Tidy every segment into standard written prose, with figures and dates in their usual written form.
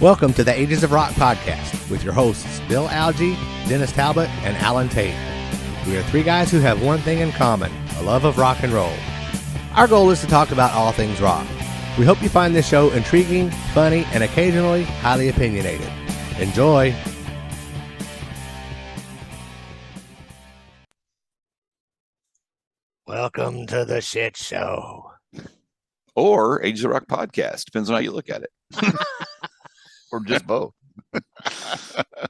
Welcome to the Ages of Rock podcast with your hosts Bill Algie, Dennis Talbot, and Alan Tate. We are three guys who have one thing in common, a love of rock and roll. Our goal is to talk about all things rock. We hope you find this show intriguing, funny, and occasionally highly opinionated. Enjoy! Welcome to the shit show. Or Ages of Rock podcast. Depends on how you look at it. Or just both.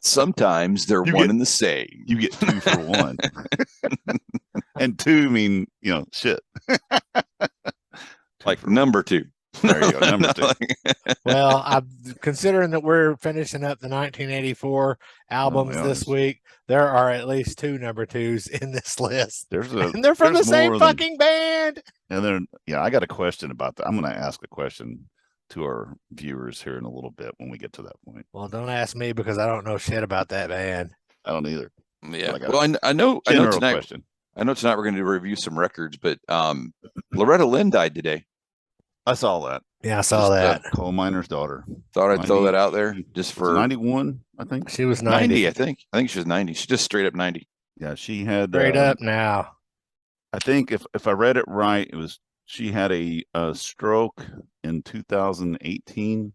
Sometimes they're one and the same. You get 2 for 1. And 2 mean, shit. Like number 2. There you go, number 2. Well, I'm considering that we're finishing up the 1984 albums this week. There are at least 2 number 2s in this list. And they're from the same fucking band. And then, I got a question about that. I'm going to ask a question to our viewers here in a little bit when we get to that point. Well, don't ask me because I don't know shit about that band. I don't either. Yeah. Well, I know tonight. Question. I know tonight we're going to review some records, but Loretta Lynn died today. I saw that. Yeah, I saw that. Coal miner's daughter. Thought I'd throw that out there just for 91. I think she was 90. I think she was 90. She just straight up 90. Yeah, she had straight up now. I think if I read it right, she had a stroke in 2018,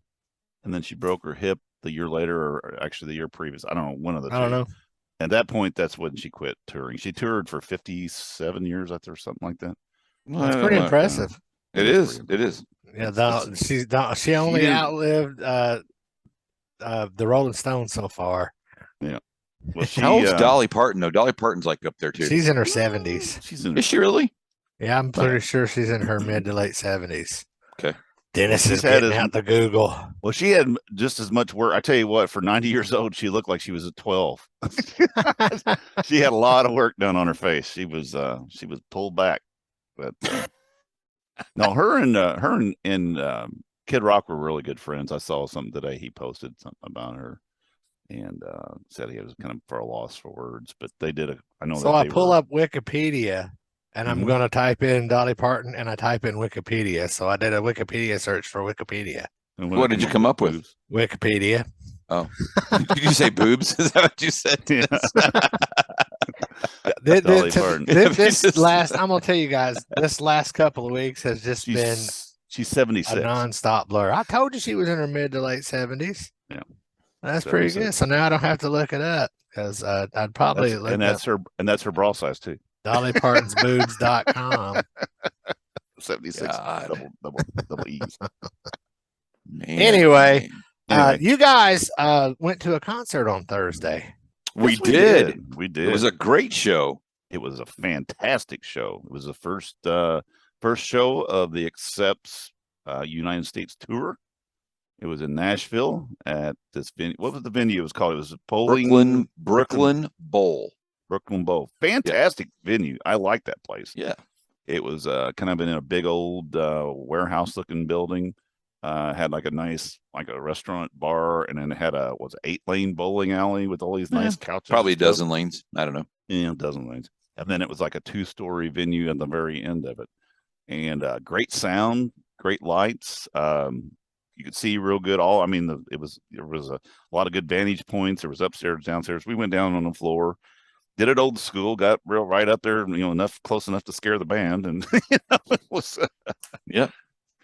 and then she broke her hip the year later, or actually the year previous. I don't know, one of the two. I don't know. At that point, that's when she quit touring. She toured for 57 years after something like that. That's pretty impressive. It is. Yeah, she only outlived the Rolling Stones so far. Yeah. Well, how old's Dolly Parton though? Dolly Parton's like up there too. She's in her 70s. Is she really? Yeah, I'm pretty sure she's in her mid to late 70s. Okay. Dennis is getting out the Google. Well, she had just as much work. I tell you what, for 90 years old, she looked like she was at 12. She had a lot of work done on her face. She was pulled back. But no, her and Kid Rock were really good friends. I saw something today. He posted something about her and said he was kind of for a loss for words. But they did I pull up Wikipedia. And I'm going to type in Dolly Parton, and I type in Wikipedia. So I did a Wikipedia search for Wikipedia. What did you come up with? Wikipedia. Oh, did you say boobs? Is that what you said? Yes. I'm going to tell you guys, this last couple of weeks has just been she's 76. A nonstop blur. I told you she was in her mid to late 70s. Yeah, that's 76. Pretty good. So now I don't have to look it up because I'd probably that's her bra size too. DollyPartonsBoobs.com. 76 double E's. Anyway, you guys went to a concert on Thursday. We did. It was a great show. It was a fantastic show. It was the first show of the Accepts United States tour. It was in Nashville at this venue. What was the venue? It was called. It was Brooklyn Bowl. Brooklyn Bowl. Fantastic venue. I like that place. Yeah. It was kind of in a big old warehouse looking building. Had like a nice, like a restaurant bar, and then it had a 8-lane bowling alley with all these nice couches. Probably a dozen lanes. I don't know. Yeah, a dozen lanes. And then it was like a 2-story venue at the very end of it. And great sound, great lights. You could see real good. There was a lot of good vantage points. There was upstairs, downstairs. We went down on the floor. Did it old school, got right up there, close enough to scare the band. And it was, yeah.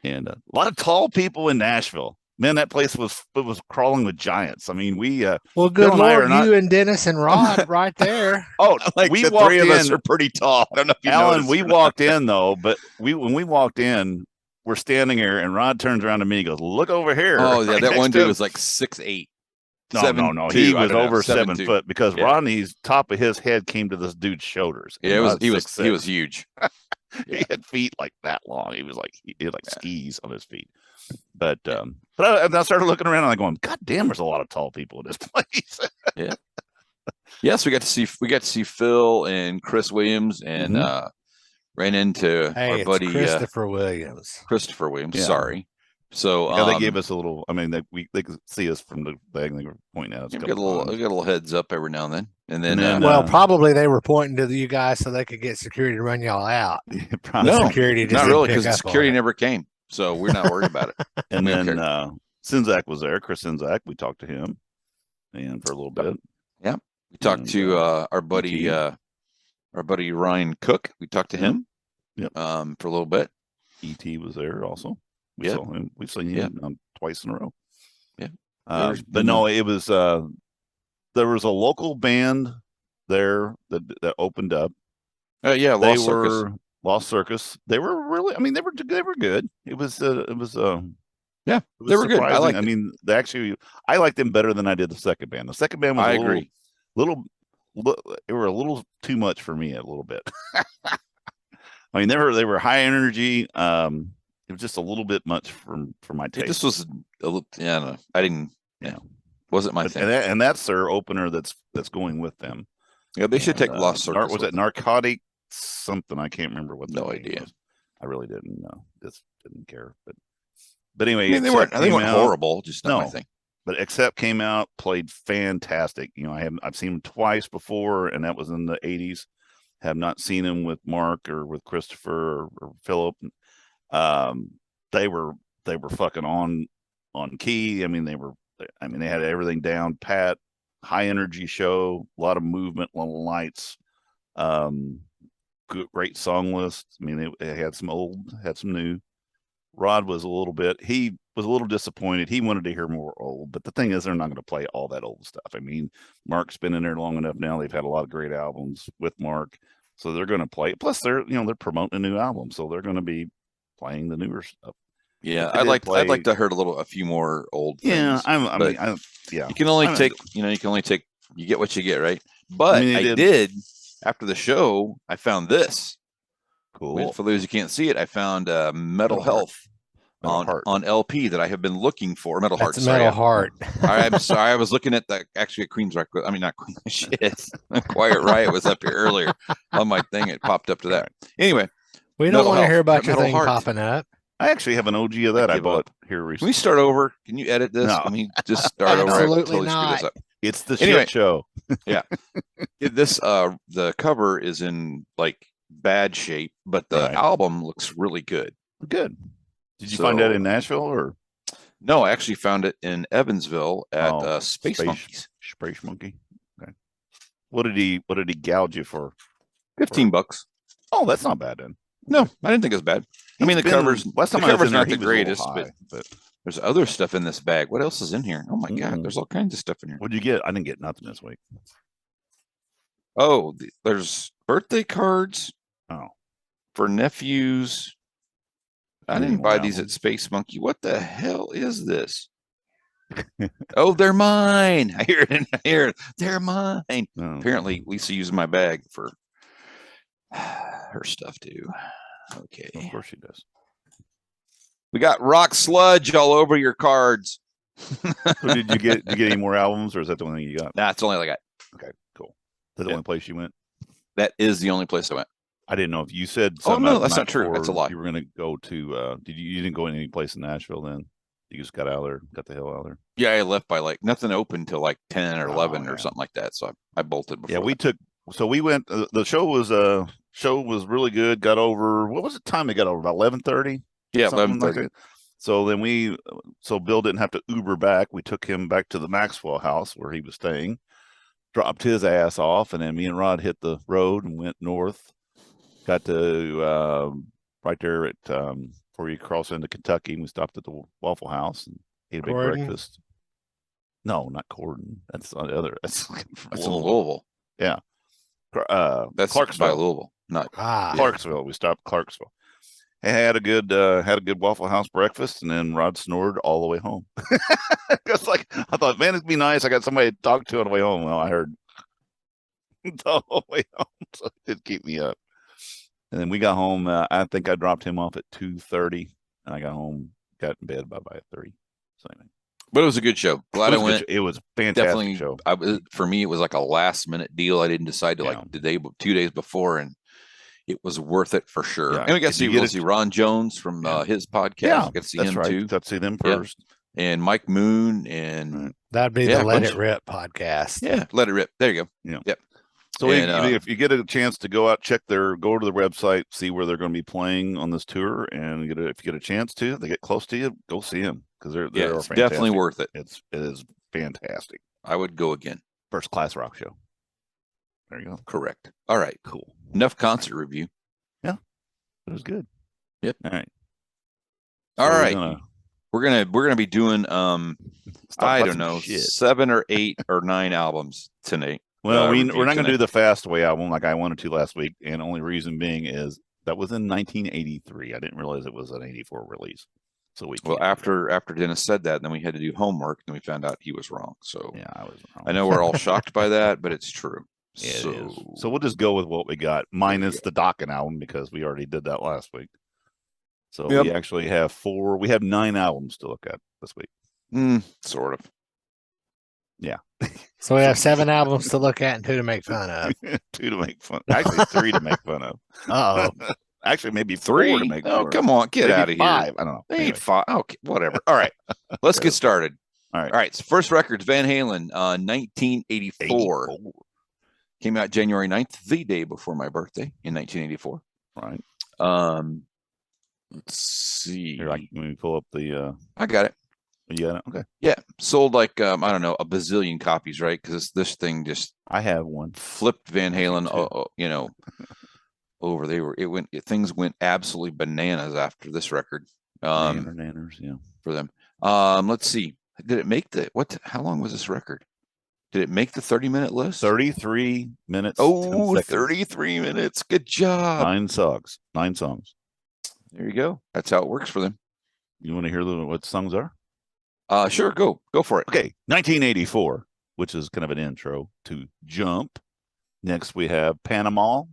And a lot of tall people in Nashville. Man, that place was crawling with giants. I mean, well, good Lord, you and Dennis and Rod right there. Oh, like we walked three of us are pretty tall. I don't know if you Alan, we walked in though, but when we walked in, we're standing here, and Rod turns around to me and goes, "Look over here." Oh yeah, that one dude was like 6'8". No. He was over 7 foot because Rodney's top of his head came to this dude's shoulders. Yeah, he was huge. He had feet like that long. He had skis on his feet. But I started looking around and I'm going, God damn, there's a lot of tall people in this place. Yeah. Yes, we got to see Phil and Chris Williams and ran into our buddy Christopher Williams. Yeah. Sorry. So they gave us a little. I mean, they could see us from the thing they were pointing out. We get a little heads up every now and then. And then, well, probably they were pointing to you guys so they could get security to run y'all out. no, security just not didn't really, pick because up security on it. never came, so we're not worried about it. And We then don't care. Sinzak was there. Chris Sinzak. We talked to him, and for a little bit. Yeah, we talked to our buddy Ryan Cook. We talked to him. Yep. For a little bit. ET was there also. We Yep. saw him. We've seen him twice in a row. Yeah. But no, it was there was a local band there that opened up. Yeah, They Lost Circus. were Lost Circus. They were really, I mean, they were good. It was yeah, it was they were good. I surprising. liked I it. mean, I liked them better than I did the second band. The second band was I a agree. they were a little too much for me a little bit. I mean, they were high energy. It was just a little bit much for my taste. This was a little, yeah, I don't know. I didn't, wasn't my thing. And that's their opener that's going with them. Yeah, they should take Lost Circus. Was it Narcotic something? I can't remember what. No idea. Was. I really didn't know. Just didn't care. But anyway, I mean, they weren't horrible. Just not my thing. But Accept came out, played fantastic. You know, I've seen him twice before, and that was in the '80s. Have not seen him with Mark or with Christopher or Philip. They were fucking on key. I mean, they had everything down pat. High energy show, a lot of movement, a lot of lights. Great song list. I mean, it had some old, had some new. Rod was he was a little disappointed. He wanted to hear more old, but the thing is, they're not going to play all that old stuff. I mean, Mark's been in there long enough now. They've had a lot of great albums with Mark, so they're going to play. Plus, they're promoting a new album, so they're going to be playing the newer stuff. Yeah, I'd like to hear a few more old things. Yeah, you can only take, you get what you get, right? But I did after the show, I found this. Cool. For those who can't see it, I found Metal Health on LP that I have been looking for. Metal Heart. Metal Heart. I'm sorry. I was looking at actually at Queen's Record. I mean, not Queen. Shit. Quiet Riot was up here earlier on my thing. It popped up to that. Anyway, we don't want to hear about your thing popping up. I actually have an OG of that I bought here recently. Can we start over? Can you edit this? No. Can we just start over? Absolutely not. It's the shit show. Yeah. The cover is in like bad shape, but the album looks really good. Good. Did you find that in Nashville or? No, I actually found it in Evansville at Space Monkeys. Space Monkey. Okay. What did he gouge you for? $15. Oh, that's not bad then. No, I didn't think it was bad. I mean, the cover's not the greatest, but there's other stuff in this bag. What else is in here? Oh my God, there's all kinds of stuff in here. What'd you get? I didn't get nothing this week. Oh, there's birthday cards. Oh, for nephews. I didn't buy these at Space Monkey. What the hell is this? Oh, they're mine. I hear it. They're mine. Oh. Apparently, Lisa used my bag for her stuff too. Okay. Of course she does. We got rock sludge all over your cards. So did you get any more albums, or is that the only thing you got? Nah, it's the only I got. Okay, cool. Is that the only place you went? That is the only place I went. I didn't know if you said. Oh no, that's not true. That's a lie. You were going to go to. You didn't go in any place in Nashville then? You just got out of there, got the hell out of there. Yeah, I left by nothing open till 10 or 11 or something like that. So I bolted before. Yeah, we went. The show was really good. Got over. What was the time it got over? About 11:30. Yeah, 11:30. Like so then Bill didn't have to Uber back. We took him back to the Maxwell house where he was staying. Dropped his ass off, and then me and Rod hit the road and went north. Got to right there at before you cross into Kentucky, and we stopped at the Waffle House and ate a big breakfast. No, not Corden. That's on the other. That's in Louisville. Yeah, that's Clarksville. by Louisville, not Clarksville. We stopped Clarksville. And had a good Waffle House breakfast, and then Rod snored all the way home. It's like I thought, man, it'd be nice. I got somebody to talk to on the way home. Well, I heard the whole way home, so it did keep me up. And then we got home. I think I dropped him off at 2:30, and I got home, got in bed by 3. So anyway. But it was a good show. Glad I went. It was a fantastic show. For me, it was like a last minute deal. I didn't decide to 2 days before, and it was worth it for sure. Yeah. And we got to see Ron Jones from his podcast. Yeah, we got to see him too. Got to see them first. and Mike Moon, and that'd be the Let It Rip podcast. Yeah, Let It Rip. There you go. Yeah. Yep. So if you get a chance to go out, go to the website, see where they're going to be playing on this tour, and if you get a chance to, they get close to you, go see them because they're it's definitely worth it. It is fantastic. I would go again. First class rock show. There you go. Correct. All right. Cool. Enough concert review. Yeah, it was good. Yep. All right. All right. We're gonna be doing I don't know 7 or 8 or 9 albums tonight. Well, we're not going to do the Fastway album like I wanted to last week, and only reason being is that was in 1983. I didn't realize it was an 84 release. So after Dennis said that, then we had to do homework, and we found out he was wrong. So yeah, I was wrong. I know we're all shocked by that, but it's true. Yeah, it is. So we'll just go with what we got, minus the Dokken album because we already did that last week. So we actually have 9 albums to look at this week. Sort of. Yeah. So we have 7 albums to look at and 2 to make fun of. 2 to make fun. Actually, 3 to make fun of. Uh-oh. Actually, maybe 4 to make fun of. Oh, come on. Get out of 5. here. I don't know. Anyway. 5. Okay, whatever. All right. Let's get started. All right. So first record's Van Halen, 1984. Came out January 9th, the day before my birthday in 1984. Right. Let's see. Here, let me pull up the. I got it. You got it? Okay. Yeah. Sold like, I don't know, a bazillion copies, right? Because this thing just. I have one. Flipped Van Halen, over. Things went absolutely bananas after this record. Bananas, yeah. For them. Let's see. Did it make how long was this record? Did it make the 30-minute list? 33 minutes. Oh, 33 minutes. Good job. 9 songs. There you go. That's how it works for them. You want to hear what songs are? Sure. Go for it. Okay. 1984, which is kind of an intro to Jump. Next, we have Panama,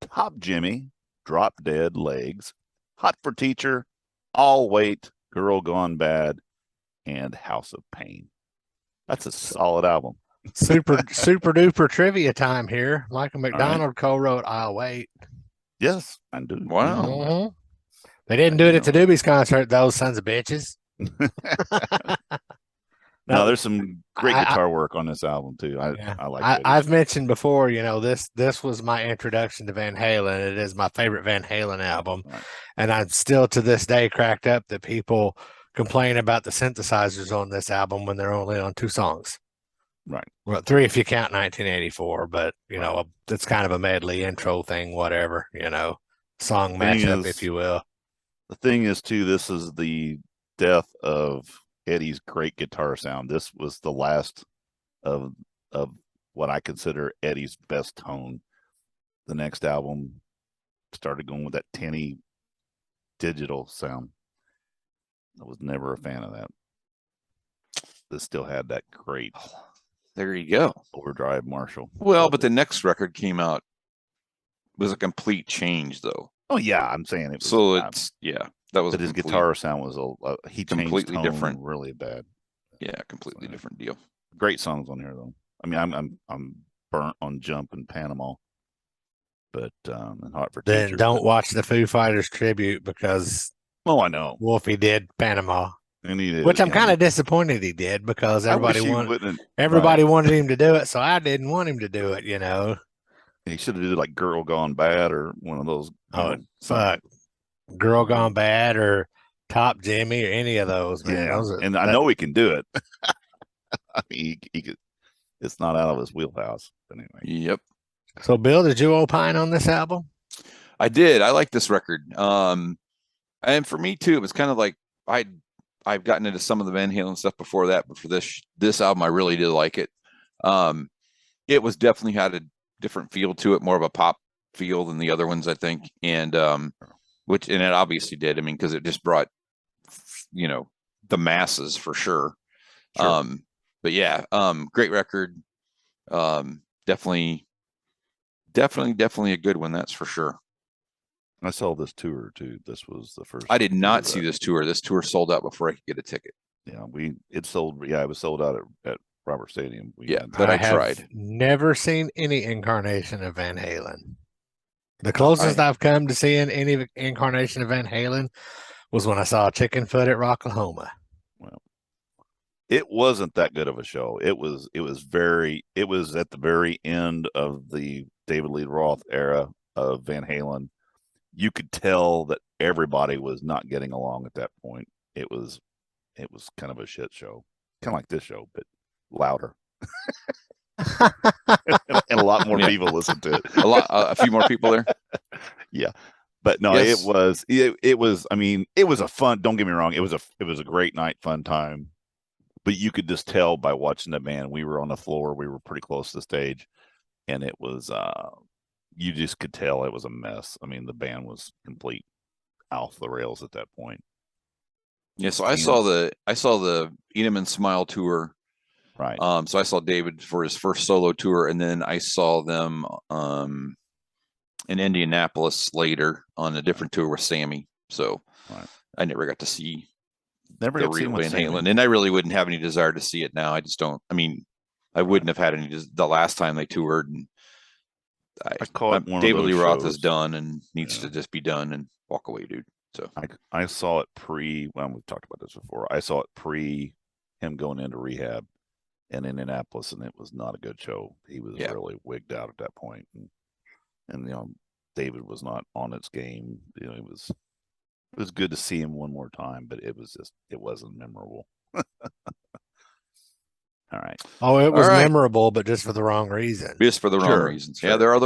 Top Jimmy, Drop Dead Legs, Hot for Teacher, All Wait, Girl Gone Bad, and House of Pain. That's a solid album. Super duper trivia time here. Michael McDonald co-wrote "I'll Wait." Yes, I do. Wow. Mm-hmm. They didn't do it at the Doobies concert, those sons of bitches. No, there's some great guitar work on this album too. I like it. I've mentioned before, this was my introduction to Van Halen. It is my favorite Van Halen album. Right. And I'm still to this day cracked up that people complain about the synthesizers on this album when they're only on 2 songs. Right. Well, 3 if you count 1984, but it's kind of a medley intro thing, whatever, song matchup, if you will. The thing is too, this is the death of Eddie's great guitar sound. This was the last of what I consider Eddie's best tone. The next album started going with that tinny digital sound. I was never a fan of that. This still had that great. There you go. Overdrive Marshall. Well, but the next record came out was a complete change, though. Oh yeah, I'm saying it. So that was. But his guitar sound was he completely changed tone different, really bad. Yeah, completely different deal. Great songs on here though. I mean, I'm burnt on Jump and Panama, but and Hot for Teacher. Then don't watch the Foo Fighters tribute because. Oh, I know. Wolfie did Panama. And he did, which I'm kind of disappointed he did because everybody wanted him to do it, so I didn't want him to do it. He should have did like "Girl Gone Bad" or one of those. Fuck, "Girl Gone Bad" or "Top Jimmy" or any of those. Man. Yeah, I know he can do it. I mean, he could. It's not out of his wheelhouse. But anyway. Yep. So, Bill, did you opine on this album? I did. I like this record. And for me too, it was kind of like I've gotten into some of the Van Halen stuff before that, but for this album, I really did like it. It was definitely had a different feel to it, more of a pop feel than the other ones, I think. And and it obviously did. I mean, because it just brought, the masses for sure. But yeah, great record. Definitely a good one. That's for sure. I saw this tour too. This was the first. I did not see this tour. This tour sold out before I could get a ticket. Yeah, it was sold out at Robert Stadium. But I tried. Never seen any incarnation of Van Halen. The closest I've come to seeing any incarnation of Van Halen was when I saw Chicken Foot at Rocklahoma. Well, It wasn't that good of a show. It was at the very end of the David Lee Roth era of Van Halen. You could tell that everybody was not getting along at that point. It was kind of a shit show, kind of like this show, but louder. And a lot more people listened to it. A few more people there. Yeah. But no, Yes. it was, I mean, it was a fun, don't get me wrong. It was a great night, fun time, but you could just tell by watching the band. We were on the floor. We were pretty close to the stage, and it was, you just could tell it was a mess. I mean, the band was complete off the rails at that point. Yeah. So I saw the Eat 'Em and Smile tour. Right. So I saw David for his first solo tour, and then I saw them in Indianapolis later on a different tour with Sammy. So I never got to see the real Van Halen, and I really wouldn't have any desire to see it now. I just don't. I mean, I wouldn't have had any the last time they toured. And David Lee Roth is done and needs to just be done and walk away, dude. So I saw it well, we've talked about this before. I saw it pre him going into rehab in Indianapolis, and it was not a good show. He was really wigged out at that point. And David was not on its game. It was good to see him one more time, but it wasn't memorable. All right. Oh, it was memorable, but just for the wrong reason. Just for the wrong reasons. Sure. Yeah, there are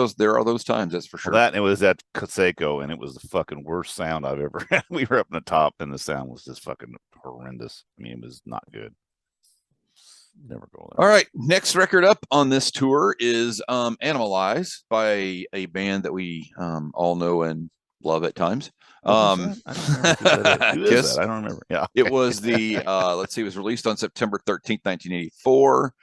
those times, that's for sure. Well, it was at Conseco, and it was the fucking worst sound I've ever had. We were up in the top, and the sound was just fucking horrendous. I mean, it was not good. Never go there. All right, next record up on this tour is Animalized by a band that we all know and love at times. I don't remember. Who is that? I don't remember. Yeah, it was the let's see, it was released on September 13th, 1984.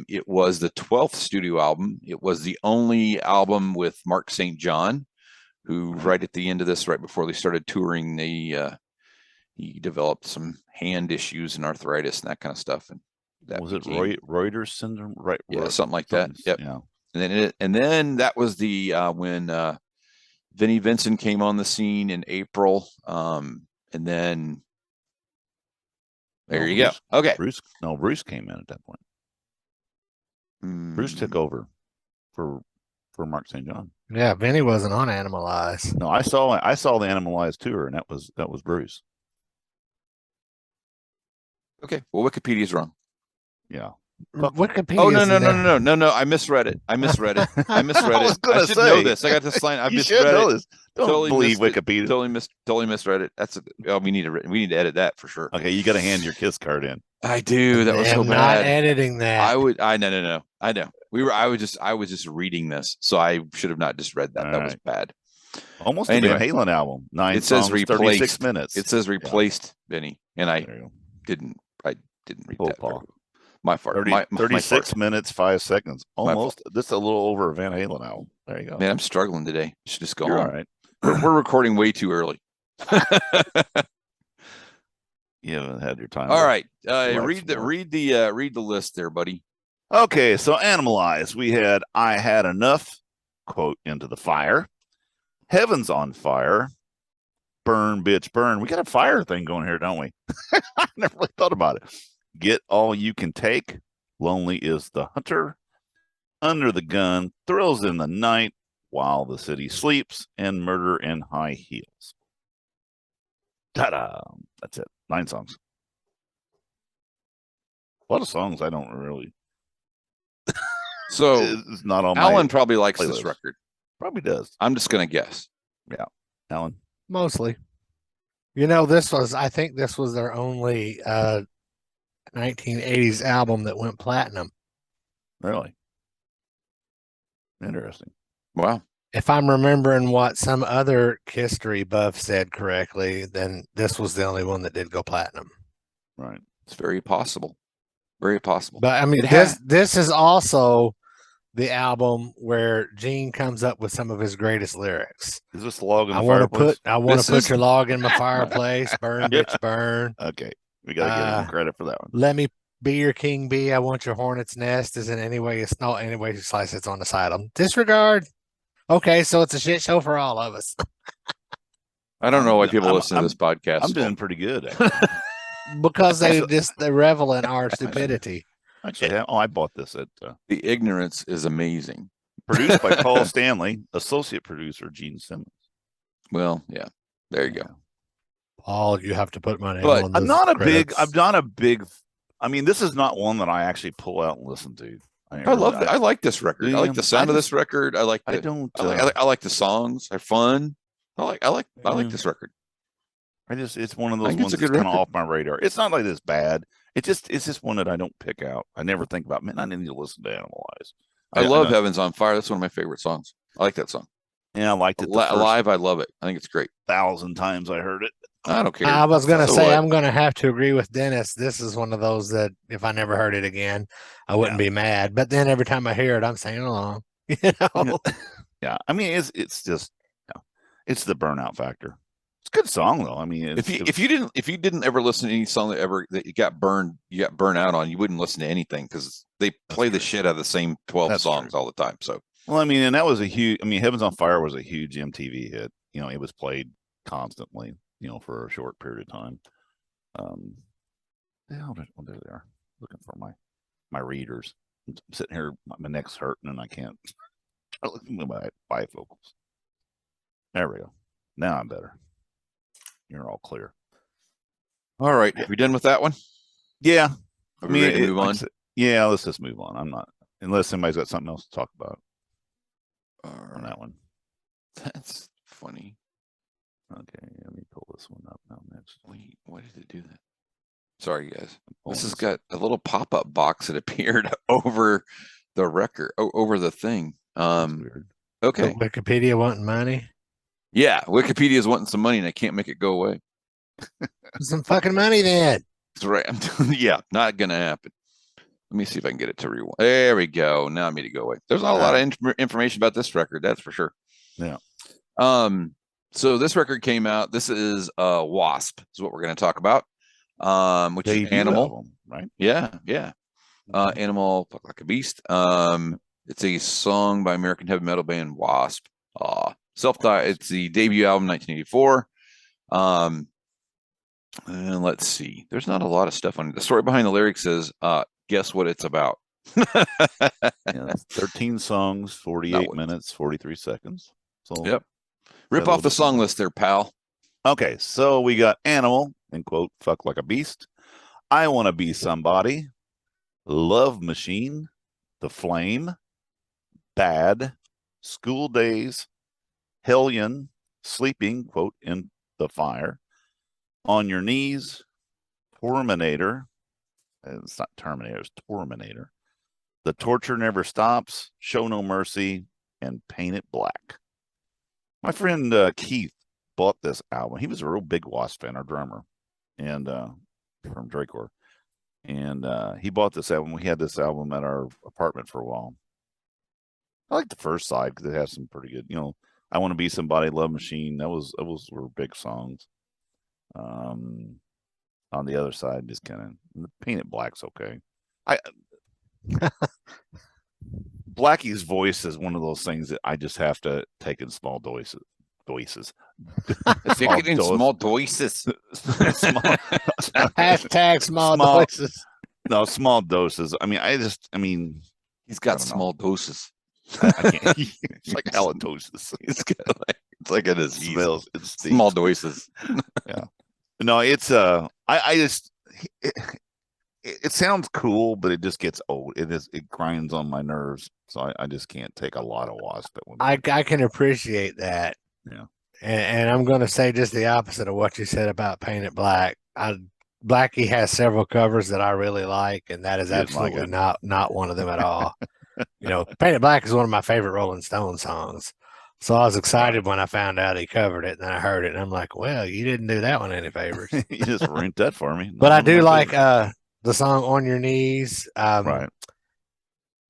It was the 12th studio album. It was the only album with Mark St. John, who right at the end of this, right before they started touring, he developed some hand issues and arthritis and that kind of stuff. And that was it Reuters syndrome, right? Yeah, something like that. Yep. Yeah. And then that was the when Vinnie Vincent came on the scene in April. And then there you go. Okay. Bruce came in at that point. Bruce took over for Mark St. John. Yeah, Vinnie wasn't on Animalized. No, I saw the Animalized tour, and that was Bruce. Okay. Well, Wikipedia's wrong. Yeah. Wikipedia. Oh no! I misread it. I misread it. I should know this. I got this line. I misread it. Don't totally believe Wikipedia. Totally misread it. That's we need to edit that for sure. Okay, you got to hand your kiss card in. I do. That was so bad. Not editing that. No. I know. I was just reading this, so I should have not just read that. That was bad. Almost a Van Halen album. 9 songs, 36 minutes. It says replaced Vinny, and I didn't read that. Paul. My fault. 36 minutes, 5 seconds. Almost. This is a little over a Van Halen album. There you go. Man, I'm struggling today. Should just go on. All right. We're recording way too early. You haven't had your time. All right. Read the list there, buddy. Okay, so Animalized. We had I Had Enough, quote, Into the Fire. Heaven's on Fire. Burn, Bitch, Burn. We got a fire thing going here, don't we? I never really thought about it. Get All You Can Take. Lonely is the Hunter. Under the Gun. Thrills in the Night. While the City Sleeps. And Murder in High Heels. Ta-da! That's it. 9 songs. A lot of songs I don't really. So it's not on. Alan probably likes this record. Probably does. I'm just gonna guess. Yeah, Alan. Mostly. I think this was their only 1980s album that went platinum. Really? Interesting. Wow. If I'm remembering what some other history buff said correctly, then this was the only one that did go platinum. Right. It's very possible. Very possible. But I mean, this is also the album where Gene comes up with some of his greatest lyrics. Is this log in the fireplace? I want to put your log in my fireplace. Burn, bitch, burn. Okay. We got to give him credit for that one. Let me be your king bee. I want your hornet's nest. Is in any way you slice it's on the side of them. Disregard. Okay, so it's a shit show for all of us. I don't know why people listen to this podcast. I'm doing pretty good. because they revel in our stupidity. Actually, I bought this at The ignorance is amazing. produced by Paul Stanley, associate producer Gene Simmons. Well, yeah, there you go. Paul, you have to put my name But on. I'm not a big. I mean, this is not one that I actually pull out and listen to. I like this record. I like the sound of this record. I like the songs. They're fun. I like this record. It's one of those ones that's kind of off my radar. It's not like it's bad. It's just one that I don't pick out. I never think about, man, I need to listen to Animalized. I love Heaven's on Fire. That's one of my favorite songs. I like that song. Yeah, I liked it. Live, I love it. I think it's great. 1,000 times I heard it. I don't care. I was going to say, I'm going to have to agree with Dennis. This is one of those that if I never heard it again, I wouldn't be mad. But then every time I hear it, I'm singing along. Yeah. I mean, it's just, it's the burnout factor. It's a good song though. I mean, if you didn't ever listen to any song that you got burned out on, you wouldn't listen to anything because they play the shit out of the same 12 songs all the time. So, well, I mean, and that was Heaven's on Fire was a huge MTV hit. It was played constantly, for a short period of time. There they are. Looking for my readers. I'm sitting here, my neck's hurting, and I can't look at my bifocals. There we go. Now I'm better. You're all clear. All right. Are we done with that one? Yeah. Are we ready to move on? Yeah, let's just move on. I'm not, unless somebody's got something else to talk about on that one. That's funny. Okay, let me pull this one up now next. Wait, why did it do that? Sorry, guys. This has got a little pop-up box that appeared over the record, over the thing. Weird. Okay. So Wikipedia wanting money? Yeah, Wikipedia is wanting some money, and I can't make it go away. Some fucking money, then. That's right. Yeah, not gonna happen. Let me see if I can get it to rewind. There we go. Now I made it go away. There's not a lot of information about this record, that's for sure. Yeah. So this record came out. This is Wasp, is what we're going to talk about. Which is Animal, album, right? Yeah. Animal, Fuck Like a Beast. It's a song by American heavy metal band Wasp. It's the debut album, 1984. And let's see. There's not a lot of stuff on it. The story behind the lyrics is, guess what it's about. 13 songs, 48 minutes, 43 seconds. So yep. Rip off the song list there, pal. Okay, so we got Animal, in quote, Fuck Like a Beast. I Want to Be Somebody. Love Machine. The Flame. Bad. School Days. Hellion. Sleeping, quote, in the Fire. On Your Knees. Torminator. It's not Terminator, it's Torminator. The Torture Never Stops. Show No Mercy. And Paint It Black. My friend Keith bought this album. He was a real big Wasp fan, our drummer, and from Dracor. And he bought this album. We had this album at our apartment for a while. I like the first side because it has some pretty good, I Want to Be Somebody, Love Machine. Those were big songs. On the other side, just kind of Paint It Black's okay. Blackie's voice is one of those things that I just have to take in small doses. Take it in small doses. Hashtag small doses. No, small doses. I mean, he's got small doses. I can't. It's like halitosis. It's like a disease. It's small doses. Yeah. No, it's it sounds cool, but it just gets old. It grinds on my nerves, so I just can't take a lot of Wasp at one point. I can appreciate that. Yeah, and I'm going to say just the opposite of what you said about Paint It Black. Blackie has several covers that I really like, and that is absolutely not one of them at all. Paint It Black is one of my favorite Rolling Stone songs. So I was excited when I found out he covered it, and then I heard it, and I'm like, well, you didn't do that one any favors. You just ruined that for me. But I do like the song On Your Knees. Right.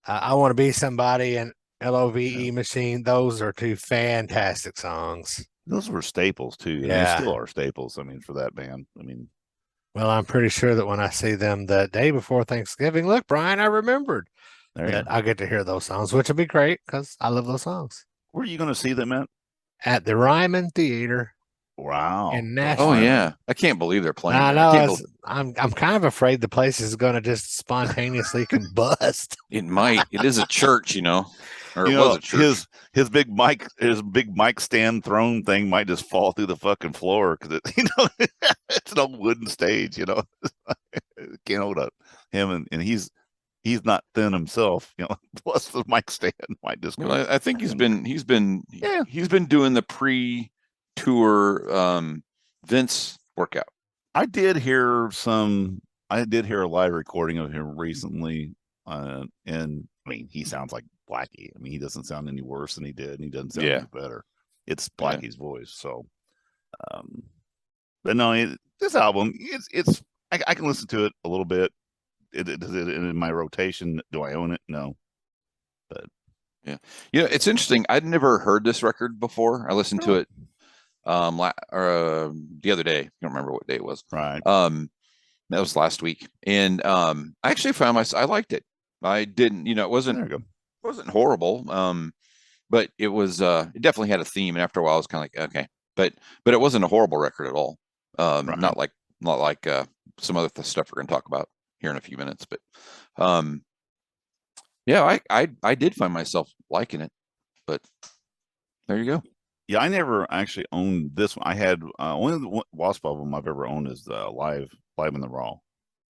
I Want to Be Somebody and LOVE Machine. Those are two fantastic songs. Those were staples too. Yeah. They still are staples. For that band. Well, I'm pretty sure that when I see them the day before Thanksgiving, look, Brian, I remembered that I get to hear those songs, which will be great because I love those songs. Where are you going to see them at? At the Ryman Theater. Wow. in Oh Nashville. yeah, I can't believe they're playing. I there. I know. can't believe I'm kind of afraid the place is going to just spontaneously combust. it might. It is a church, or You it was know, a church. his big mic stand throne thing might just fall through the fucking floor because it's an old wooden stage. It can't hold up him, and he's not thin himself. Plus the mic stand might just. Well, I think he's been Yeah. he's been doing the pre-tour Vince workout. I did hear a live recording of him recently, and I mean, he sounds like Blackie. I mean, he doesn't sound any worse than he did, and he doesn't sound any better. It's Blackie's voice. So, but no, this album, I can listen to it a little bit. Is it in my rotation? Do I own it? No, but yeah, it's interesting. I'd never heard this record before. I listened to it the other day. I don't remember what day it was. Right. That was last week, and I actually found I liked it. I didn't, it wasn't horrible. But it was it definitely had a theme, and after a while I was kind of like, okay, but it wasn't a horrible record at all. Right. Not like some other stuff we're going to talk about here in a few minutes, but yeah, I did find myself liking it, but there you go. Yeah, I never actually owned this one. I had only the Wasp album I've ever owned is the Live in the Raw.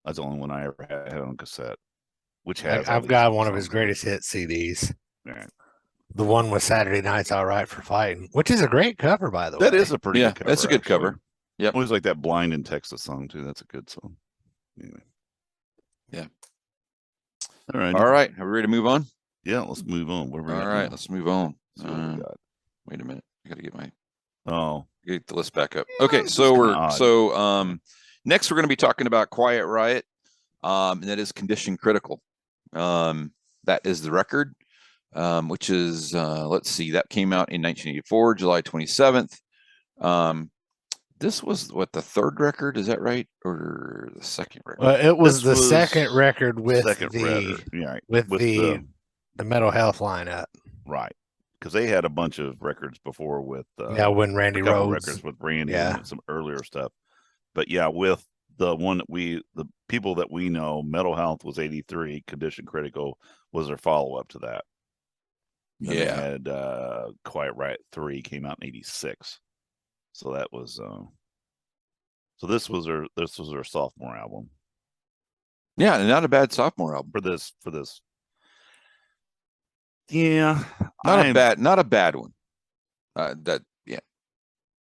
That's the only one I ever had on cassette. Which has I've got one of his greatest hit CDs. Yeah. The one with Saturday Night's All Right for Fighting, which is a great cover, by the way. That is a pretty good cover. That's a good cover. Yeah. Always like that Blind in Texas song too. That's a good song. Anyway. Yeah. All right. Are we ready to move on? Yeah, let's move on. All right, let's move on. Wait a minute. I got to get get the list back up. Okay, so next we're going to be talking about Quiet Riot, and that is Condition Critical. That is the record, which is let's see, that came out in 1984, July 27th. This was the third record, is that right, or the second record? It was the second record with the Metal Health lineup, right? Because they had a bunch of records before with when Randy Rhoads records with Randy and some earlier stuff, but with the one that the people that we know, Metal Health was 83, Condition Critical was their follow up to that. Then they had Quiet Riot 3 came out in 86. So that was so this was their sophomore album. Yeah, not a bad sophomore album for this. Yeah, not a bad one. Not.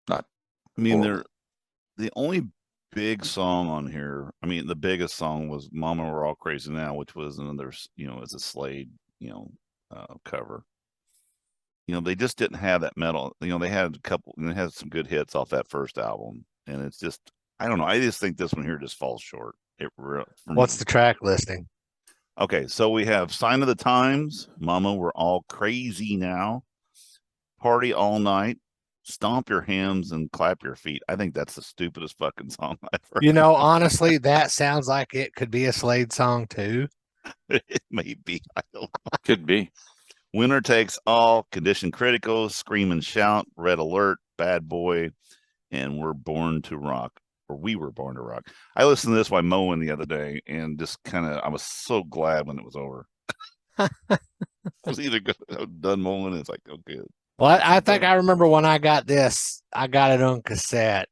I mean, horrible. the only big song on here. I mean, the biggest song was "Mama We're All Crazy Now," which was another, it's a Slade, cover. They just didn't have that metal. They had they had some good hits off that first album, and it's just, I don't know. I just think this one here just falls short. What's the track listing? Okay, so we have Sign of the Times, Mama We're All Crazy Now, Party All Night, Stomp Your Hands and Clap Your Feet. I think that's the stupidest fucking song I've heard. Honestly, that sounds like it could be a Slade song too. It may be. I don't know. Could be. Winner Takes All, Condition Critical, Scream and Shout, Red Alert, Bad Boy, and We're Born to Rock. Or We Were Born to Rock. I listened to this while mowing the other day, and just I was so glad when it was over. I was either done mowing, and it's like, okay. Well, I think I remember when I got this, I got it on cassette,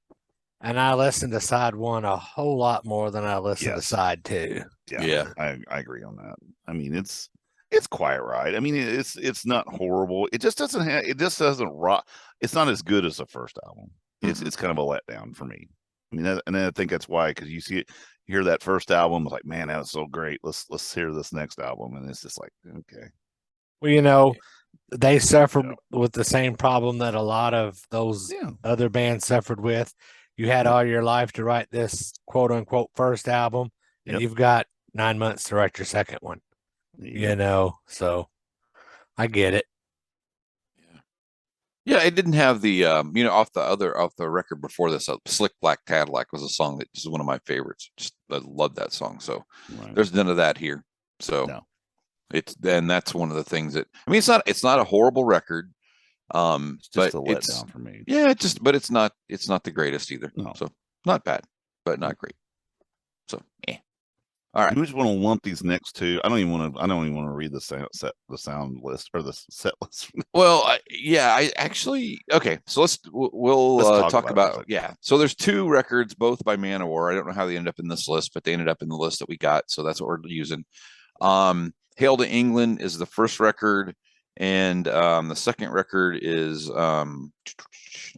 and I listened to side one a whole lot more than I listened to side two. Yeah. I agree on that. I mean, it's Quiet Riot. I mean, it's not horrible. It just doesn't rock. It's not as good as the first album. It's kind of a letdown for me. I mean, and I think that's why, because you hear that first album, it's like, man, that was so great. Let's hear this next album, and it's just like, okay. Well, they suffered with the same problem that a lot of those other bands suffered with. You had all your life to write this quote unquote first album, and you've got 9 months to write your second one. So I get it. Yeah, it didn't have the off the record before this, Slick Black Cadillac was a song that is one of my favorites. Just I love that song. So there's none of that here. So that's one of the things that, I mean, it's not a horrible record. It's just but a letdown for me. Yeah, but it's not the greatest either. No. So not bad, but not great. So all right. You just want to lump these next two. I don't even want to read the sound list or the set list. Well, I actually okay. So we'll talk about So there's two records, both by Manowar. I don't know how they ended up in this list, but they ended up in the list that we got, so that's what we're using. Hail to England is the first record, and the second record is I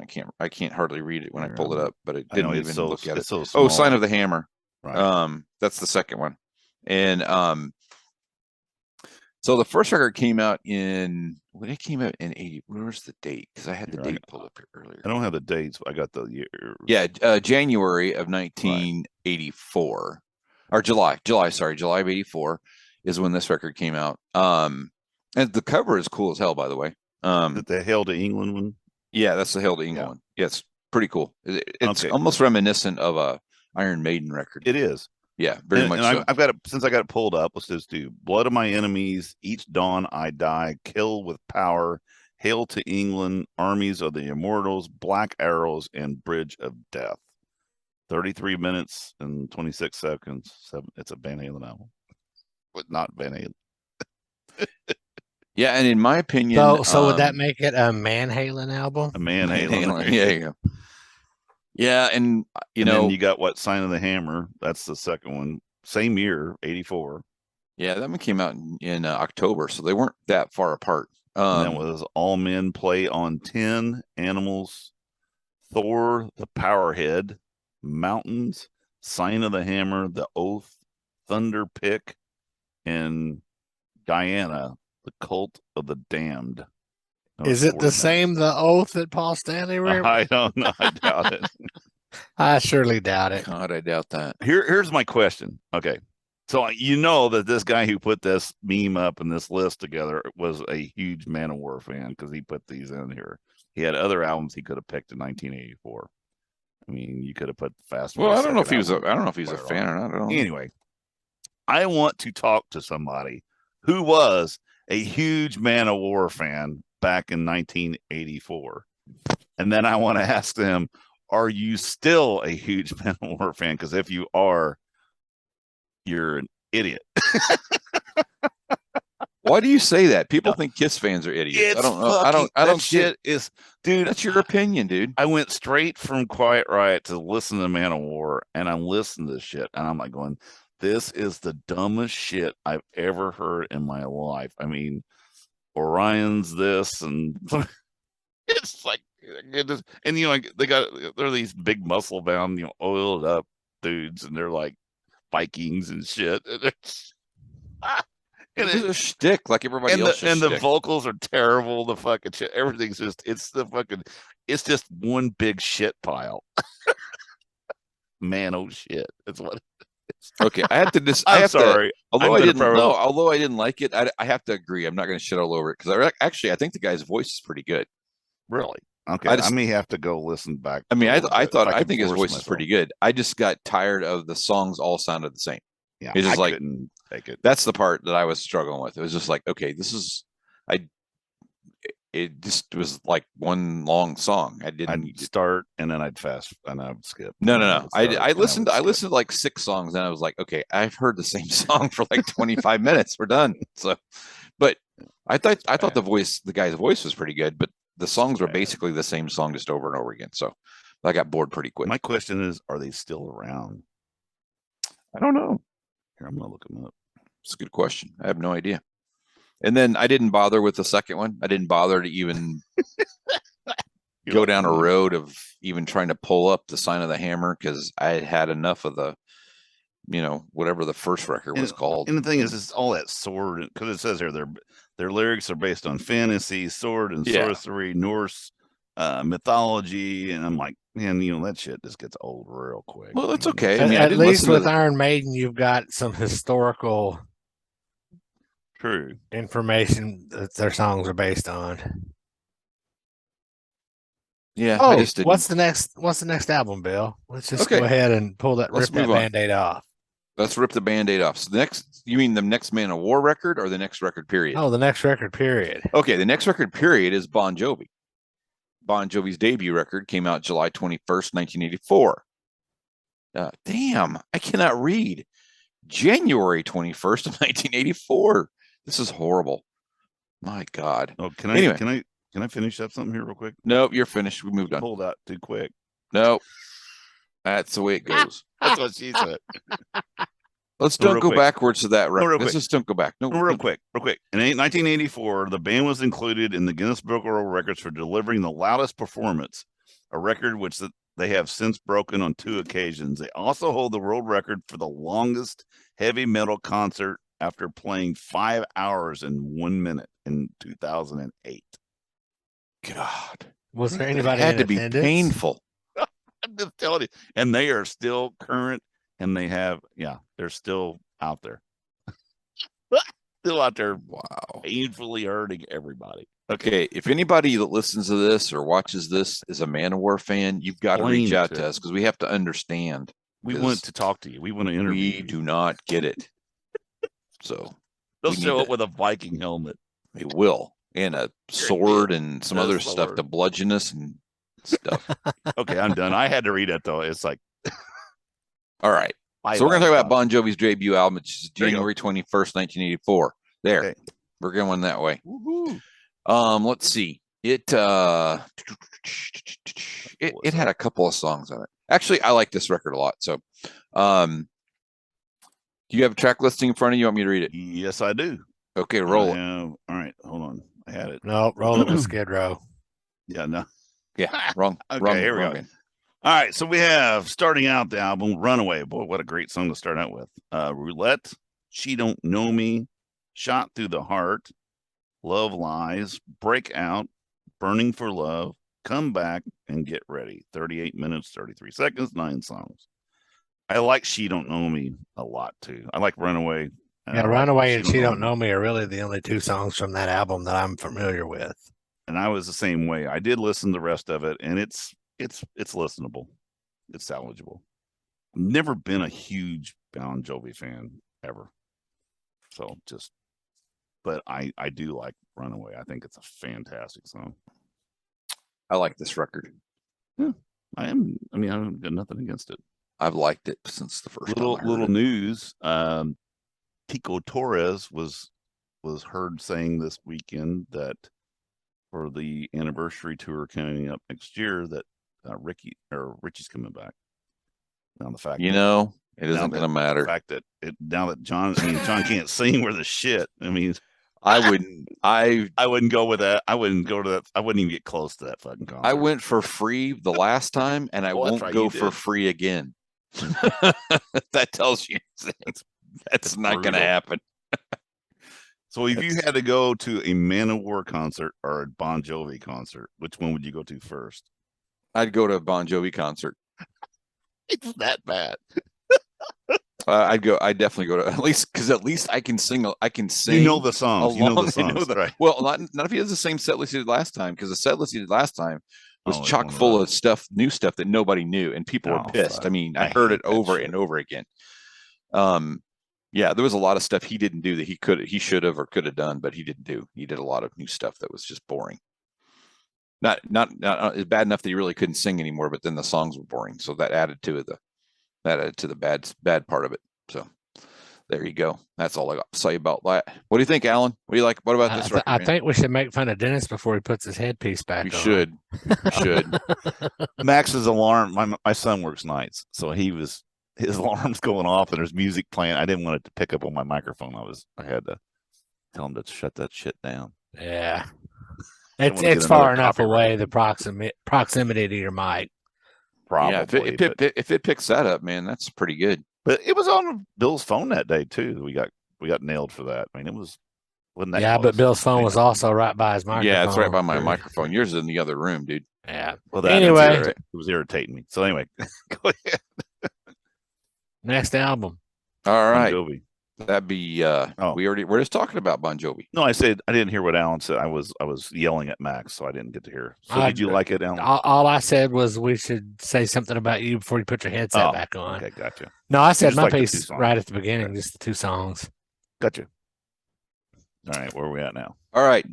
can't hardly read it when I pulled it up, but it didn't even look at it. So Sign of the Hammer. Right. That's the second one. And so the first record came out in 80. Where's the date? Because I had the date pulled up here earlier. I don't have the dates. I got the year. Yeah, January of 1984, or July of 84 is when this record came out. And the cover is cool as hell, by the way. The Hail to England one. Yeah, that's the Hail to England one. Yeah, it's pretty cool. It's almost reminiscent of a Iron Maiden record. It is. Yeah, very much so. I've got it, since I got it pulled up. Let's just do Blood of My Enemies, Each Dawn I Die, Kill with Power, Hail to England, Armies of the Immortals, Black Arrows, and Bridge of Death. 33 minutes and 26 seconds. It's a Van Halen album, but not Van Halen. Yeah, and in my opinion, so would that make it a Man Halen album? A Man Halen. Yeah. Yeah, and then you got Sign of the Hammer. That's the second one. Same year, 84. Yeah, that one came out in October, so they weren't that far apart. And that was All Men Play on 10, Animals, Thor, the Powerhead, Mountains, Sign of the Hammer, The Oath, Thunder Pick, and Guyana, The Cult of the Damned. Is it the same The Oath that Paul Stanley wrote? I don't know. I doubt it. I surely doubt it. God, I doubt that. Here's my question. Okay. So you know that this guy who put this meme up and this list together was a huge Manowar fan because he put these in here. He had other albums he could have picked in 1984. I mean, you could have put Fast. Well, I don't know if he was a fan or not. Anyway, I want to talk to somebody who was a huge Manowar fan back in 1984. And then I want to ask them, are you still a huge Manowar fan? Because if you are, you're an idiot. Why do you say that? People think Kiss fans are idiots. I don't know. I don't shit is, dude. That's your opinion, dude. I went straight from Quiet Riot to listen to Manowar, and I'm listening to this shit, and I'm like going, this is the dumbest shit I've ever heard in my life. I mean, Orion's this, and it's like, and they're these big muscle bound, oiled up dudes, and they're like Vikings and shit. And it's a shtick like everybody else. And the vocals are terrible. The fucking shit, everything's just it's just one big shit pile. Man, oh shit, that's what. Okay, I have to. I'm sorry. Although I didn't like it, I have to agree. I'm not going to shit all over it because I think the guy's voice is pretty good. Really? Okay. I may have to go listen back. I mean, I think his voice is pretty good. I just got tired of the songs all sounded the same. Yeah, it's just couldn't take it. That's the part that I was struggling with. It was just like, okay, it just was like one long song. I'd start and then I'd fast and I'd skip. No. I listened to like 6 songs and I was like, okay, I've heard the same song for like 25 minutes. We're done. So, but I thought the guy's voice was pretty good, but the songs were basically the same song just over and over again. So I got bored pretty quick. My question is, are they still around? I don't know. Here, I'm gonna look them up. It's a good question. I have no idea. And then I didn't bother with the second one. I didn't bother to even go down a road of even trying to pull up the Sign of the Hammer because I had had enough of the, whatever the first record was called. And the thing is, it's all that sword, because it says here their lyrics are based on fantasy, sword and sorcery, Norse mythology, and I'm like, man, that shit just gets old real quick. Well, it's okay. At least with Iron Maiden, you've got some historical information that their songs are based on. Yeah. Oh, what's the next album, Bill? Let's just go ahead and rip that Band-Aid off. Let's rip the Band-Aid off. So you mean the next Manowar record or the next record period? Oh, the next record period. Okay, the next record period is Bon Jovi. Bon Jovi's debut record came out July 21st, 1984. Damn, I cannot read. January 21st of 1984. This is horrible. My God. Oh, Anyway. Can I finish up something here real quick? Nope, you're finished. We moved on. Pulled out too quick. Nope. That's the way it goes. That's what she said. Let's don't go backwards to that record. Let's just don't go back. No, real quick. In 1984, the band was included in the Guinness Book of World Records for delivering the loudest performance, a record which they have since broken on 2 occasions. They also hold the world record for the longest heavy metal concert after playing 5 hours and 1 minute in 2008. God. Was there anybody It had in to be attendance? painful. I'm just telling you. And they are still current, and they're still out there. Still out there. Wow. Painfully hurting everybody. Okay, if anybody that listens to this or watches this is a Manowar fan, you've got to reach out to us because we have to understand. We want to talk to you. We want to interview you. We do not get it. So they'll show up with a Viking helmet. They will. And a sword and some other stuff to bludgeon us and stuff. Okay, I'm done. I had to read it though. It's like all right. So we're gonna talk about Bon Jovi's debut album, which is January 21st, 1984. There. Okay. We're going that way. Woo-hoo. Let's see. It had a couple of songs on it. Actually, I like this record a lot. So do you have a track listing in front of you? You want me to read it? Yes, I do. Okay, roll it. All right, hold on. I had it. No, roll it with Skid Row. Yeah, no. Yeah, wrong. Okay, wrong, here we go. Again. All right, so we have starting out the album, Runaway Boy. What a great song to start out with. Roulette, She Don't Know Me, Shot Through the Heart, Love Lies, Breakout, Burning for Love, Come Back, and Get Ready. 38 minutes, 33 seconds, 9 songs. I like She Don't Know Me a lot, too. I like Runaway. Yeah, Runaway and She Don't Know Me are really the only 2 songs from that album that I'm familiar with. And I was the same way. I did listen to the rest of it, and it's listenable. It's salvageable. Never been a huge Bon Jovi fan ever. So but I do like Runaway. I think it's a fantastic song. I like this record. Yeah, I've got nothing against it. I've liked it since the first little news. Tico Torres was heard saying this weekend that for the anniversary tour coming up next year that Richie's coming back. Now the fact it isn't going to matter. The fact that John can't sing worth a shit. I mean, I wouldn't go with that. I wouldn't go to that. I wouldn't even get close to that fucking concert. I went for free the last time, and I won't go for free again. That tells you that's not going to happen. So if you had to go to a Manowar concert or a Bon Jovi concert, which one would you go to first? I'd go to a Bon Jovi concert. It's that bad. I'd definitely go to at least I can sing. I can sing. You know the songs. Right. Well, not if he has the same set list he did last time, because the set list he did last time was chock full of stuff, new stuff that nobody knew, and people were pissed. Fuck. I mean, I heard it over and over again. Yeah, there was a lot of stuff he didn't do that he should have or could have done, but he didn't do. He did a lot of new stuff that was just boring. Not bad enough that he really couldn't sing anymore, but then the songs were boring, so that added to the bad part of it. So there you go. That's all I got to say about that. What do you think, Alan? What do you like? What about this record? I think we should make fun of Dennis before he puts his headpiece back on. We should. Max's alarm. My son works nights, so his alarm's going off and there's music playing. I didn't want it to pick up on my microphone. I had to tell him to shut that shit down. Yeah. It's far enough away, the proximity to your mic. Probably. Yeah, if it picks that up, man, that's pretty good. But it was on Bill's phone that day too. We got nailed for that. I mean, wasn't that close? But Bill's phone was also right by his microphone. Yeah, it's right by my microphone. Yours is in the other room, dude. Yeah. Well, anyway, it was irritating me. So anyway, go ahead. Next album. All right. Bon Jovi. That'd be we're just talking about Bon Jovi. No, I said I didn't hear what Alan said. I was yelling at Max, so I didn't get to hear. So did you like it, Alan? All I said was we should say something about you before you put your headset back on. Okay, gotcha. No, I said my piece right at the beginning, just the 2 songs. Gotcha. All right, where are we at now? All right.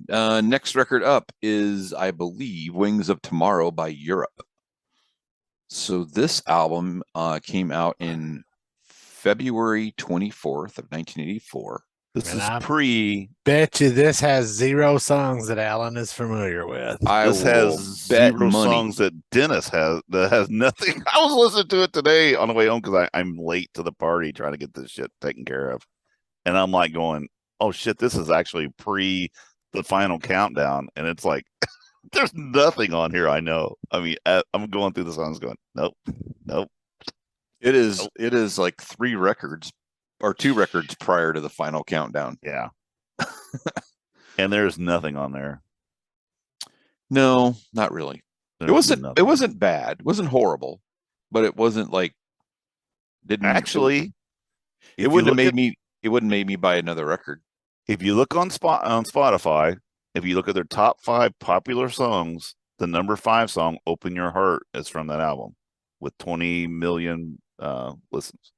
Next record up is, I believe, Wings of Tomorrow by Europe. So this album came out in February 24th of 1984. This And is I pre. bet you this has 0 songs that Alan is familiar with. This has bet 0 money. songs that Dennis has that has nothing. I was listening to it today on the way home because I'm late to the party trying to get this shit taken care of, and I'm like going, "Oh shit, this is actually pre the final countdown," and it's like, there's nothing on here I know. I mean, I'm going through the songs going, nope. It is like 3 records or 2 records prior to the final countdown. Yeah. And there's nothing on there. No, not really. It wasn't bad. It wasn't horrible, but it wasn't like actually it wouldn't have made me buy another record. If you look on Spotify, if you look at their top 5 popular songs, the number 5 song, Open Your Heart, is from that album with 20 million listens.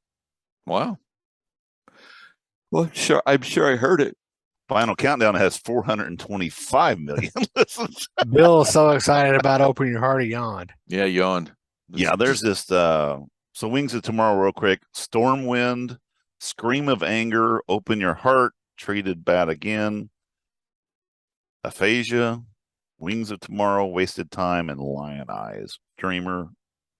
Wow. Well, I'm sure I heard it. Final Countdown has 425 million listens. Bill's so excited about Open Your Heart, he yawned. Yeah, yawned. Yeah, there's this. So Wings of Tomorrow, real quick. Storm Wind, Scream of Anger, Open Your Heart, Treated Bad Again, Aphasia, Wings of Tomorrow, Wasted Time, and Lion Eyes. Dreamer,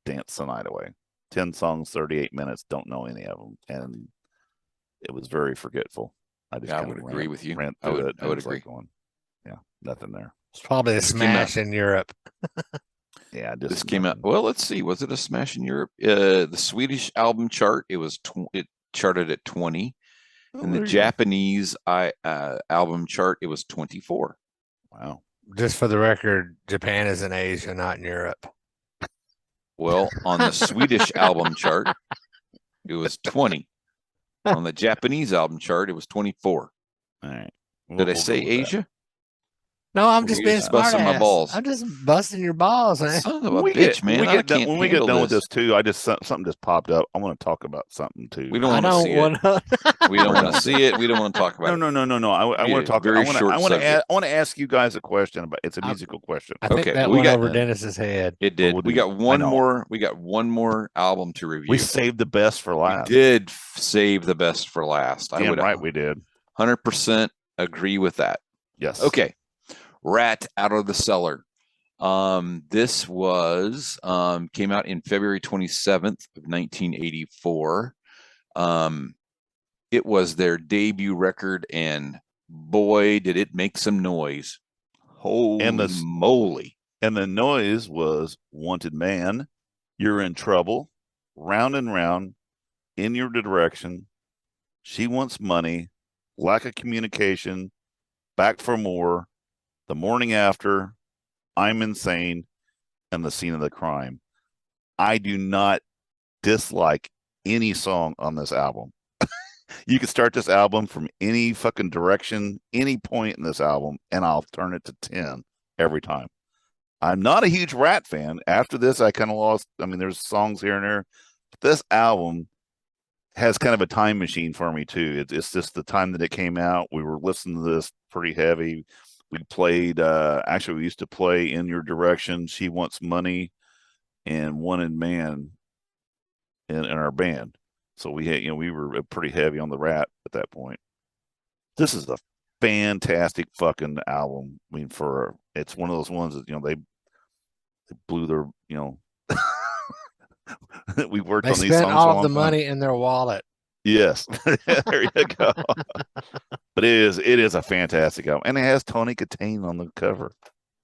Dance the Night Away. 10 songs, 38 minutes. Don't know any of them, and it was very forgetful. I would agree with you. I would agree. Like going, yeah, nothing there. It's probably a smash in Europe. Yeah, this came out. Well, let's see. Was it a smash in Europe? The Swedish album chart. It charted at 20. In the Japanese album chart, it was 24. Wow. Just for the record, Japan is in Asia, not in Europe. Well, on the Swedish album chart, it was 20. On the Japanese album chart, it was 24. All right. Did I say Asia? No, I'm just being smart busting my balls. I'm just busting your balls, man. Son of a bitch, man. When we get done with this too, something just popped up. I want to talk about something too. We don't want to see it. We don't want to see it. We don't want to talk about it. No. I want to talk. I want to ask you guys a question about. It's a musical question. I think that went over Dennis's head. It did. We got one more. We got one more album to review. We saved the best for last. We did save the best for last. Damn right, we did. 100% agree with that. Yes. Okay. Rat Out of the Cellar. This was came out in February 27th of 1984. It was their debut record, and boy, did it make some noise. Holy moly. And the noise was Wanted Man, You're in Trouble, Round and Round, In Your Direction, She Wants Money, Lack of Communication, Back for More, The Morning After, I'm Insane, and The Scene of the Crime. I do not dislike any song on this album. You can start this album from any fucking direction, any point in this album, and I'll turn it to 10 every time. I'm not a huge Rat fan. After this, I kind of lost. I mean, there's songs here and there. But this album has kind of a time machine for me, too. It's just the time that it came out. We were listening to this pretty heavy. We played, actually, we used to play In Your Direction, She Wants Money, and Wanted Man in our band. So we had, we were pretty heavy on the Rat at that point. This is a fantastic fucking album. I mean, it's one of those ones that, they blew their, we worked on these songs. They spent all of the money in their wallet. Yes. There you go. But it is a fantastic album. And it has Tony Katane on the cover.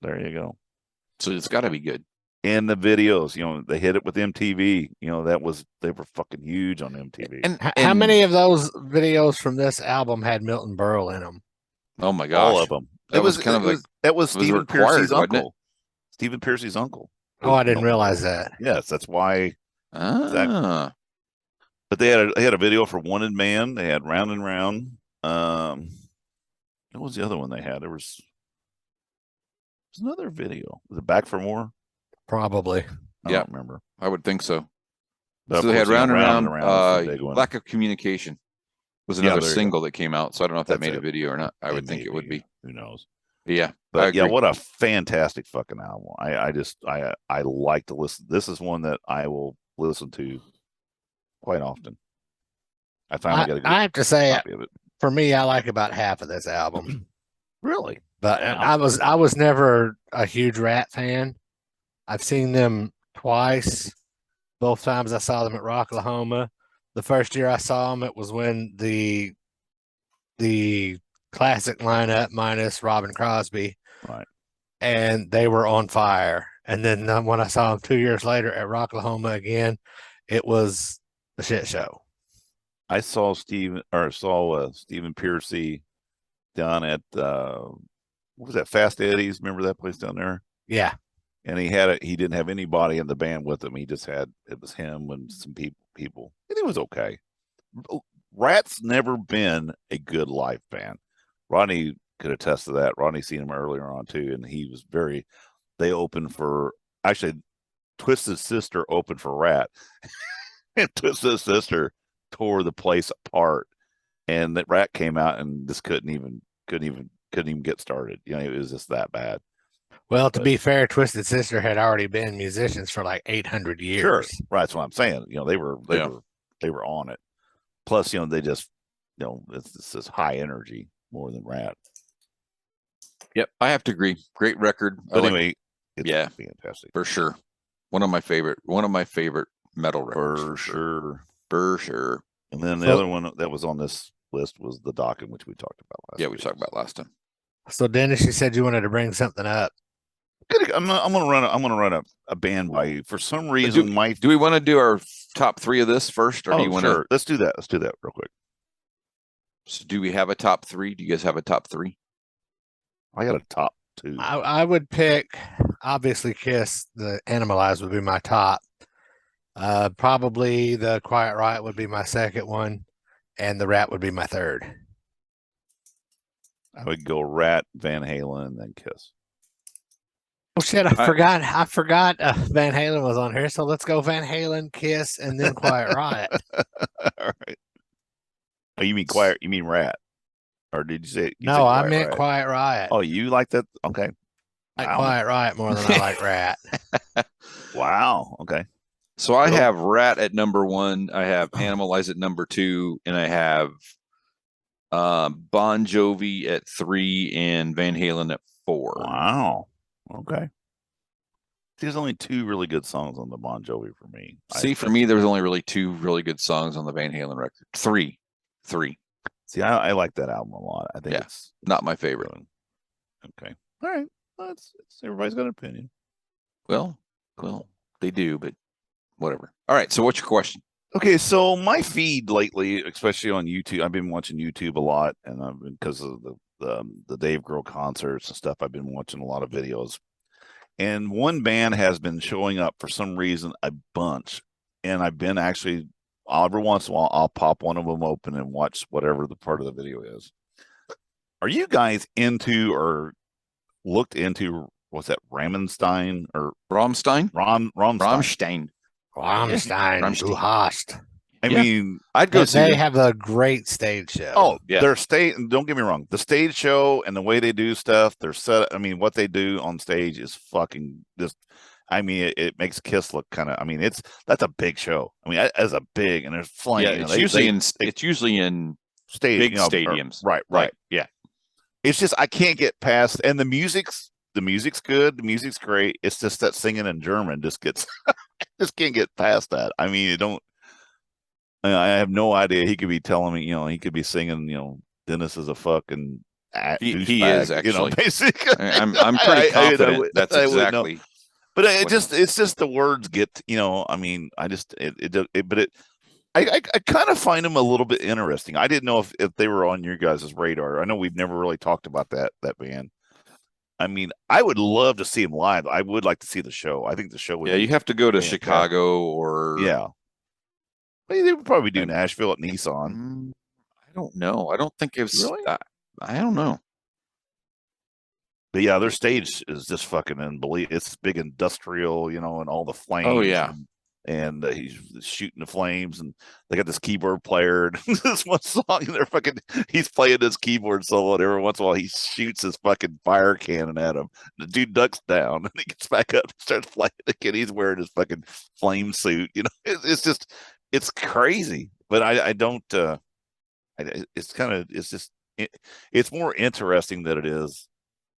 There you go. So it's got to be good. And the videos, they hit it with MTV. They were fucking huge on MTV. And how many of those videos from this album had Milton Berle in them? Oh my gosh. All of them. That was Stephen Piercy's uncle. Stephen Piercy's uncle. Oh, I didn't realize that. Yes, that's why. Ah. But they had a video for Wanted Man. They had Round and Round. What was the other one they had? There was another video. Was it Back for More? Probably. I don't remember. I would think so. But so they had Round and Round. Lack of Communication. was another there you single that came out. So I don't know if that That's made a it. video or not. I would think it would be. Who knows? Yeah. But yeah, what a fantastic fucking album. I like to listen. This is one that I will listen to quite often. I finally got a good I have to say, copy of it. for me, I like about half of this album. Really? But Wow. I was never a huge Rat fan. I've seen them twice. Both times I saw them at Rocklahoma. The first year I saw them, it was when the classic lineup minus Robin Crosby, Right. and they were on fire. And then when I saw them 2 years later at Rocklahoma again, it was a shit show. I saw Stephen Piercy down at what was that, Fast Eddie's? Remember that place down there? Yeah. And he didn't have anybody in the band with him. It was him and some people. And it was okay. Rat's never been a good live band. Rodney could attest to that. Rodney seen him earlier on too, and they opened for, actually, Twisted Sister opened for Rat. And Twisted Sister tore the place apart. And that Rat came out and just couldn't even get started. It was just that bad. Well, to be fair, Twisted Sister had already been musicians for like 800 years. Sure, right. That's what I'm saying. They were on it. Plus, they just, it's this high energy more than Rat. Yep, I have to agree. Great record. But anyway, it's fantastic for sure. One of my favorite metal records for sure. And then the other one that was on this list was The Dokken, which we talked about last. Yeah, we talked about last time. So Dennis, you said you wanted to bring something up. I'm gonna run a band by you. For some reason, do we want to do our top 3 of this first, or do you want to? Sure. Let's do that real quick. So do we have a top 3? Do you guys have a top 3? I got a top 2. I would pick, obviously, Kiss. The Animalized would be my top. Probably the Quiet Riot would be my second one, and the Rat would be my third. I would go Rat, Van Halen, and then Kiss. Oh shit! I forgot. Van Halen was on here, so let's go Van Halen, Kiss, and then Quiet Riot. All right. Oh, you mean Quiet? You mean Rat? Or did you say? No, I meant Quiet Riot. Oh, you like that? Okay. I like Quiet Riot more than I like Rat. Wow. Okay. So I have Rat at number 1. I have Animalized at number 2, and I have Bon Jovi at 3 and Van Halen at 4. Wow. Okay. There's only 2 really good songs on the Bon Jovi for me. For me, there was only really 2 really good songs on the Van Halen record. 3. See, I like that album a lot. I think it's not my favorite. Okay. All right. Well, it's everybody's got an opinion. Well, they do, but whatever. All right. So what's your question? Okay, so my feed lately, especially on YouTube, I've been watching YouTube a lot, and I've been, because of the Dave Grohl concerts and stuff, I've been watching a lot of videos. And one band has been showing up for some reason a bunch, and I've been actually, every once in a while, I'll pop one of them open and watch whatever the part of the video is. Are you guys into or looked into, what's that, Rammstein or Rammstein? Rammstein. Rammstein, du hast. I mean, I'd go see They have a great stage show. Oh, yeah. Their stage, don't get me wrong, the stage show and the way they do stuff, their set, I mean, what they do on stage is fucking just, I mean, it makes Kiss look kind of, I mean, that's a big show. I mean, as a big, and there's flying. Yeah, it's usually in big stadiums. Right. Yeah. It's just, I can't get past, and the music's good, the music's great. It's just that singing in German just can't get past that. I mean, I have no idea. He could be telling me, he could be singing, Dennis is a fucking he is actually, basically. I'm pretty confident that's exactly. But it's just the words get, I mean, I kind of find them a little bit interesting. I didn't know if they were on your guys' radar. I know we've never really talked about that band. I mean, I would love to see them live. I would like to see the show. I think the show would. Yeah, you have to go to Chicago or. Yeah. They would probably do Nashville at Nissan. I don't know. I don't think it's. Really? I don't know. But yeah, their stage is just fucking unbelievable. It's big industrial, and all the flames. Oh yeah. and he's shooting the flames, and they got this keyboard player. This one song, and he's playing his keyboard solo, and every once in a while he shoots his fucking fire cannon at him. The dude ducks down, and he gets back up and starts playing again. He's wearing his fucking flame suit. It's just, it's crazy. But I don't. It's more interesting than it is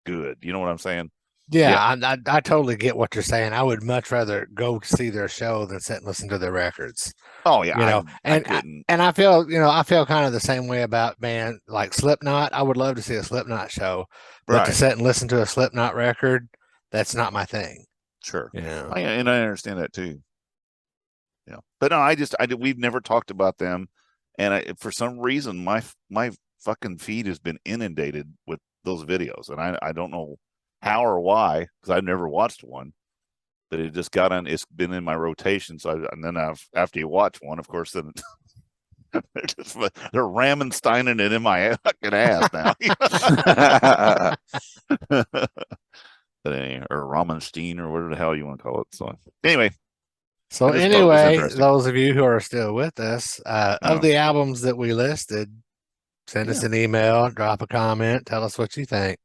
good. You know what I'm saying? Yeah. I totally get what you're saying. I would much rather go see their show than sit and listen to their records. Oh yeah, I feel kind of the same way about band like Slipknot. I would love to see a Slipknot show, but to sit and listen to a Slipknot record, that's not my thing. Sure. Yeah. And I understand that too. Yeah. But no, we've never talked about them. And for some reason, my fucking feed has been inundated with those videos. And I don't know how or why, because I've never watched one. But it just it's been in my rotation. So after you watch one, of course, then they're Ramensteining it in my fucking ass now. Or Ramenstein, or whatever the hell you want to call it. So anyway, those of you who are still with us, of the albums that we listed, send us an email, drop a comment, tell us what you think.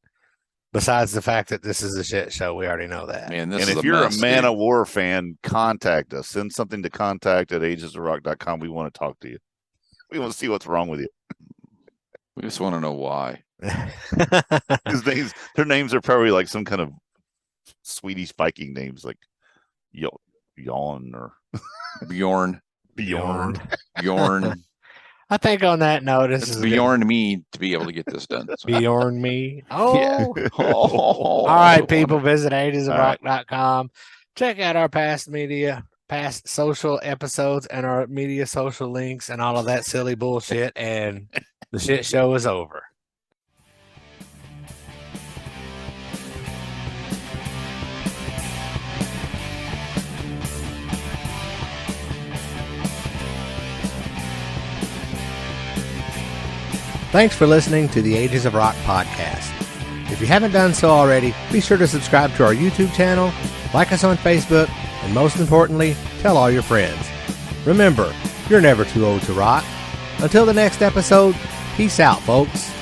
Besides the fact that this is a shit show, we already know that. Man, and if you're a Man of War fan, contact us. Send something to contact@agesofrock.com. We want to talk to you. We want to see what's wrong with you. We just want to know why. Their names are probably like some kind of Swedish Viking names, like Yawn or Bjorn. I think on that note, it's beyond me to be able to get this done. So. Beyond me. Oh. All right, people, visit agesofrock.com. Check out our past social episodes, and our media social links and all of that silly bullshit. And the shit show is over. Thanks for listening to the Ages of Rock podcast. If you haven't done so already, be sure to subscribe to our YouTube channel, like us on Facebook, and most importantly, tell all your friends. Remember, you're never too old to rock. Until the next episode, peace out, folks.